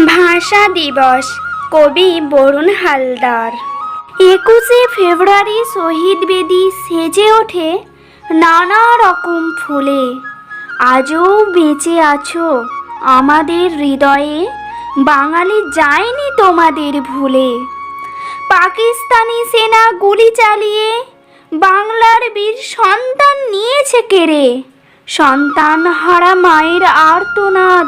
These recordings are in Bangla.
ভাষা দিবস, কবি বরুণ হালদার। 21শে ফেব্রুয়ারি শহীদ বেদি সেজে ওঠে নানা রকম ফুলে। আজও বেঁচে আছো আমাদের হৃদয়ে, বাঙালি যায়নি তোমাদের ভুলে। পাকিস্তানি সেনা গুলি চালিয়ে বাংলার বীর সন্তান নিয়েছে কেড়ে। সন্তান হারা মায়ের আর্তনাদ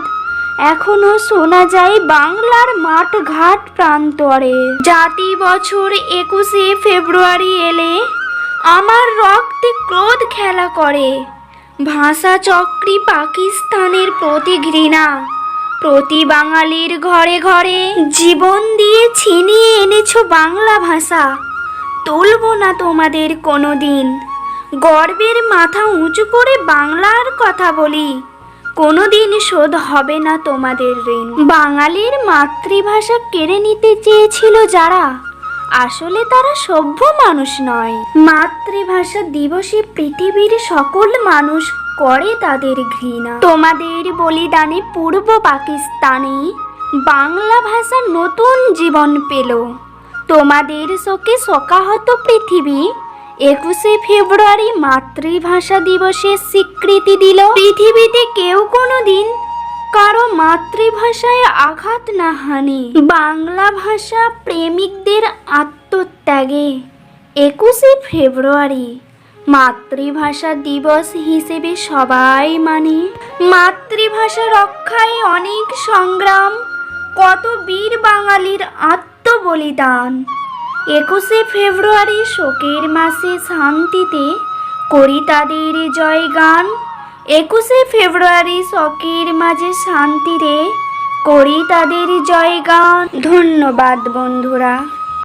এখনো শোনা যায় বাংলার মাঠ ঘাট প্রান্তরে। জাতি বছর 21শে ফেব্রুয়ারি এলে আমার রক্তে ক্রোধ খেলা করে। ভাষা চক্রী পাকিস্তানের প্রতি ঘৃণা, প্রতি বাঙালির ঘরে ঘরে জীবন দিয়ে ছিনিয়ে এনেছো বাংলা ভাষা। তুলব না তোমাদের কোনো দিন, গর্বের মাথা উঁচু করে বাংলার কথা বলি। কোনোদিন শোধ হবে না তোমাদের ঋণ। বাঙালির মাতৃভাষা কেড়ে নিতে চেয়েছিল যারা, আসলে তারা সভ্য মানুষ নয়। মাতৃভাষা দিবসে পৃথিবীর সকল মানুষ করে তাদের ঘৃণা। তোমাদের বলিদানে পূর্ব পাকিস্তানে বাংলা ভাষা নতুন জীবন পেল। তোমাদের শোকে শোকাহত পৃথিবী 21শে ফেব্রুয়ারি মাতৃভাষা দিবসের স্বীকৃতি দিল। পৃথিবীতে কেউ কোনোদিন কারো মাতৃভাষায় আঘাত না হানে। বাংলা ভাষা প্রেমিকদের আত্মত্যাগে 21শে ফেব্রুয়ারি মাতৃভাষা দিবস হিসেবে সবাই মানে। মাতৃভাষা রক্ষায় অনেক সংগ্রাম, কত বীর বাঙালির আত্মবলিদান। 21শে ফেব্রুয়ারি শোকের মাসে শান্তিতে করি তাদের জয়গান। 21শে ফেব্রুয়ারি শোকের মাঝে শান্তিতে করি তাদের জয়গান। ধন্যবাদ বন্ধুরা।